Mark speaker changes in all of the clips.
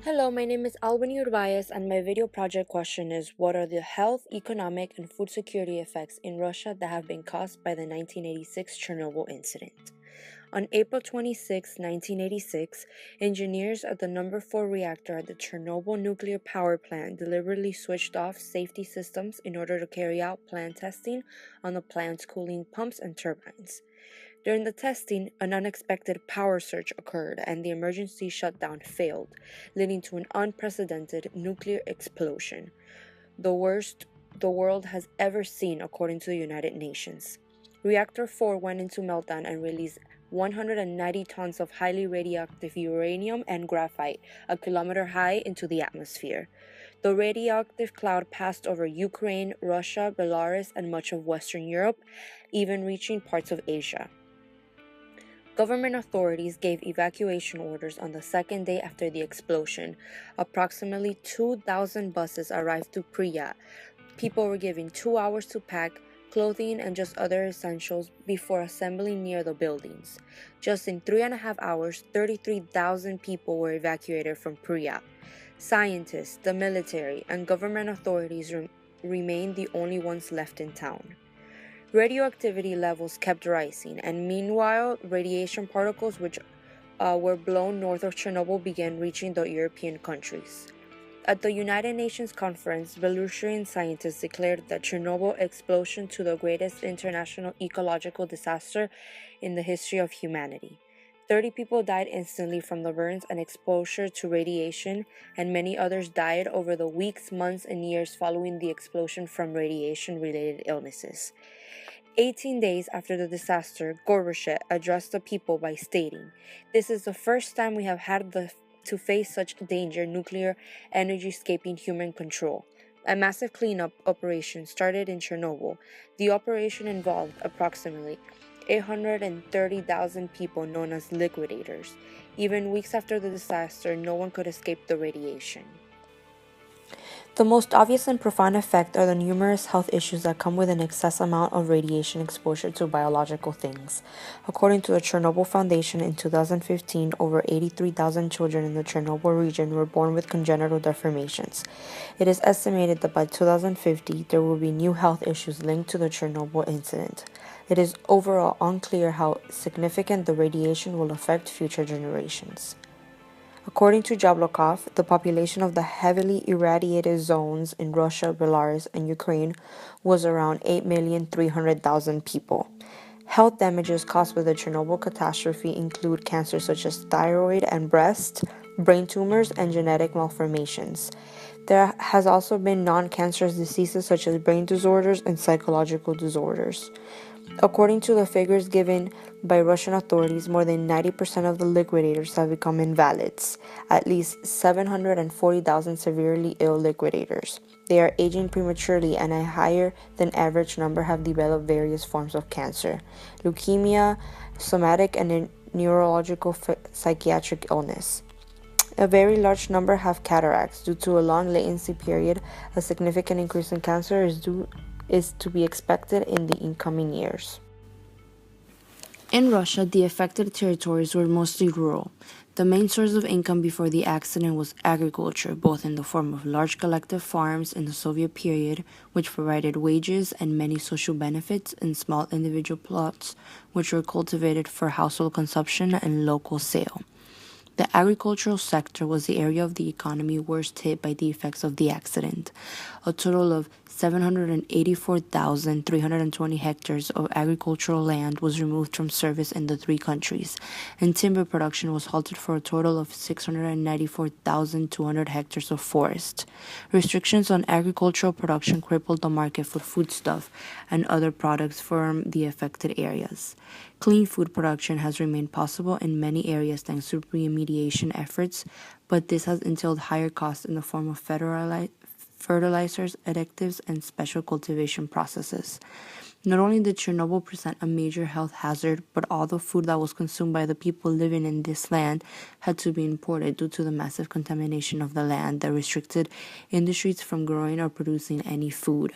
Speaker 1: Hello, my name is Albany Urbayas, and my video project question is: what are the health, economic, and food security effects in Russia that have been caused by the 1986 Chernobyl incident? On April 26, 1986, engineers at the number 4 reactor at the Chernobyl nuclear power plant deliberately switched off safety systems in order to carry out plant testing on the plant's cooling pumps and turbines. During the testing, an unexpected power surge occurred and the emergency shutdown failed, leading to an unprecedented nuclear explosion, the worst the world has ever seen, according to the United Nations. Reactor 4 went into meltdown and released 190 tons of highly radioactive uranium and graphite, a kilometer high, into the atmosphere. The radioactive cloud passed over Ukraine, Russia, Belarus, and much of Western Europe, even reaching parts of Asia. Government authorities gave evacuation orders on the second day after the explosion. Approximately 2,000 buses arrived to Pripyat. People were given 2 hours to pack clothing and just other essentials before assembling near the buildings. Just in 3.5 hours, 33,000 people were evacuated from Pripyat. Scientists, the military, and government authorities remained the only ones left in town. Radioactivity levels kept rising, and meanwhile, radiation particles which were blown north of Chernobyl began reaching the European countries. At the United Nations conference, Belarusian scientists declared the Chernobyl explosion to the greatest international ecological disaster in the history of humanity. 30 people died instantly from the burns and exposure to radiation, and many others died over the weeks, months, and years following the explosion from radiation-related illnesses. 18 days after the disaster, Gorbachev addressed the people by stating, "This is the first time we have had to face such danger, nuclear energy escaping human control." A massive cleanup operation started in Chernobyl. The operation involved approximately 830,000 people known as liquidators. Even weeks after the disaster, no one could escape the radiation. The most obvious and profound effect are the numerous health issues that come with an excess amount of radiation exposure to biological things. According to the Chernobyl Foundation, in 2015, over 83,000 children in the Chernobyl region were born with congenital deformations. It is estimated that by 2050, there will be new health issues linked to the Chernobyl incident. It is overall unclear how significant the radiation will affect future generations. According to Jablokov, the population of the heavily irradiated zones in Russia, Belarus, and Ukraine was around 8,300,000 people. Health damages caused by the Chernobyl catastrophe include cancers such as thyroid and breast, brain tumors, and genetic malformations. There has also been non-cancerous diseases such as brain disorders and psychological disorders. According to the figures given by Russian authorities, more than 90% of the liquidators have become invalids, at least 740,000 severely ill liquidators. They are aging prematurely, and a higher than average number have developed various forms of cancer, leukemia, somatic and neurological psychiatric illness. A very large number have cataracts. Due to a long latency period, a significant increase in cancer is to be expected in the incoming years. In Russia, the affected territories were mostly rural. The main source of income before the accident was agriculture, both in the form of large collective farms in the Soviet period, which provided wages and many social benefits, and small individual plots, which were cultivated for household consumption and local sale. The agricultural sector was the area of the economy worst hit by the effects of the accident. A total of 784,320 hectares of agricultural land was removed from service in the three countries, and timber production was halted for a total of 694,200 hectares of forest. Restrictions on agricultural production crippled the market for foodstuff and other products from the affected areas. Clean food production has remained possible in many areas thanks to remediation efforts, but this has entailed higher costs in the form of fertilizers, additives, and special cultivation processes. Not only did Chernobyl present a major health hazard, but all the food that was consumed by the people living in this land had to be imported due to the massive contamination of the land that restricted industries from growing or producing any food.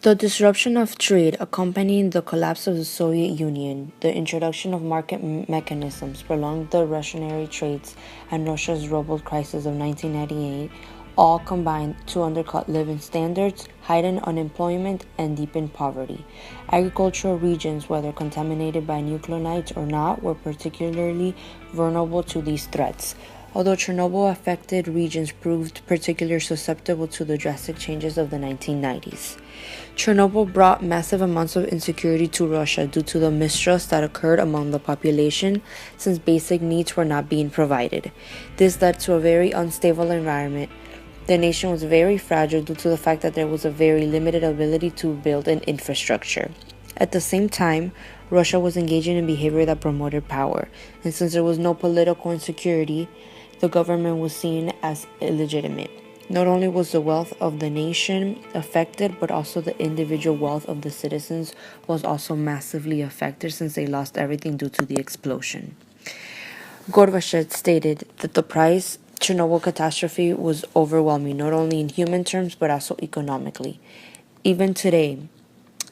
Speaker 1: The disruption of trade accompanying the collapse of the Soviet Union, the introduction of market mechanisms, prolonged the rationary trades, and Russia's ruble crisis of 1998 all combined to undercut living standards, heighten unemployment, and deepen poverty. Agricultural regions, whether contaminated by nucleonides or not, were particularly vulnerable to these threats. Although Chernobyl affected regions proved particularly susceptible to the drastic changes of the 1990s. Chernobyl brought massive amounts of insecurity to Russia due to the mistrust that occurred among the population since basic needs were not being provided. This led to a very unstable environment. The nation was very fragile due to the fact that there was a very limited ability to build an infrastructure. At the same time, Russia was engaging in behavior that promoted power, and since there was no political insecurity, the government was seen as illegitimate. Not only was the wealth of the nation affected, but also the individual wealth of the citizens was also massively affected since they lost everything due to the explosion. Gorbachev stated that the price Chernobyl catastrophe was overwhelming, not only in human terms, but also economically. Even today,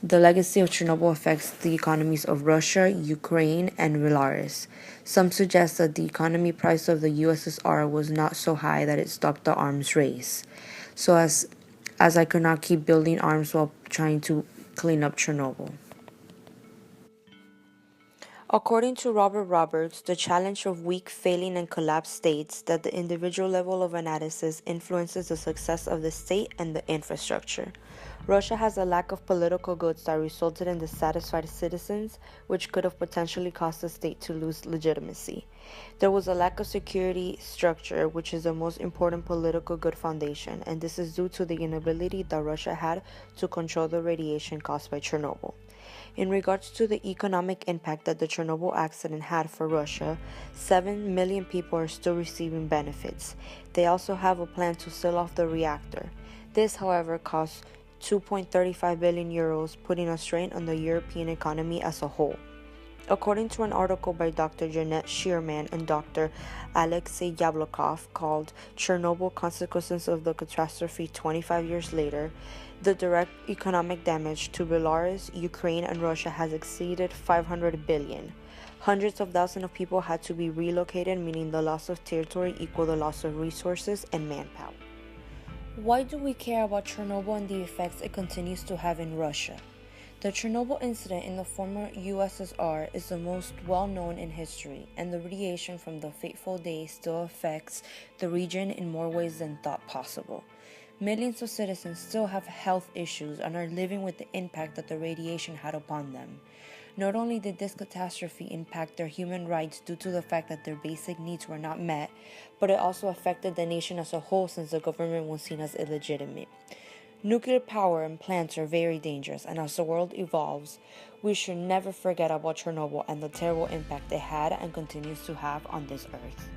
Speaker 1: the legacy of Chernobyl affects the economies of Russia, Ukraine, and Belarus. Some suggest that the economy price of the USSR was not so high that it stopped the arms race. So as I could not keep building arms while trying to clean up Chernobyl. According to Robert Roberts, the challenge of weak, failing, and collapsed states that the individual level of analysis influences the success of the state and the infrastructure. Russia has a lack of political goods that resulted in dissatisfied citizens, which could have potentially caused the state to lose legitimacy. There was a lack of security structure, which is the most important political good foundation, and this is due to the inability that Russia had to control the radiation caused by Chernobyl. In regards to the economic impact that the Chernobyl accident had for Russia, 7 million people are still receiving benefits. They also have a plan to sell off the reactor. This, however, costs 2.35 billion euros, putting a strain on the European economy as a whole. According to an article by Dr. Janet Shearman and Dr. Alexei Yablokov called Chernobyl Consequences of the Catastrophe 25 Years Later, the direct economic damage to Belarus, Ukraine, and Russia has exceeded 500 billion. Hundreds of thousands of people had to be relocated, meaning the loss of territory equal the loss of resources and manpower. Why do we care about Chernobyl and the effects it continues to have in Russia? The Chernobyl incident in the former USSR is the most well-known in history, and the radiation from the fateful day still affects the region in more ways than thought possible. Millions of citizens still have health issues and are living with the impact that the radiation had upon them. Not only did this catastrophe impact their human rights due to the fact that their basic needs were not met, but it also affected the nation as a whole since the government was seen as illegitimate. Nuclear power and plants are very dangerous, and as the world evolves, we should never forget about Chernobyl and the terrible impact it had and continues to have on this earth.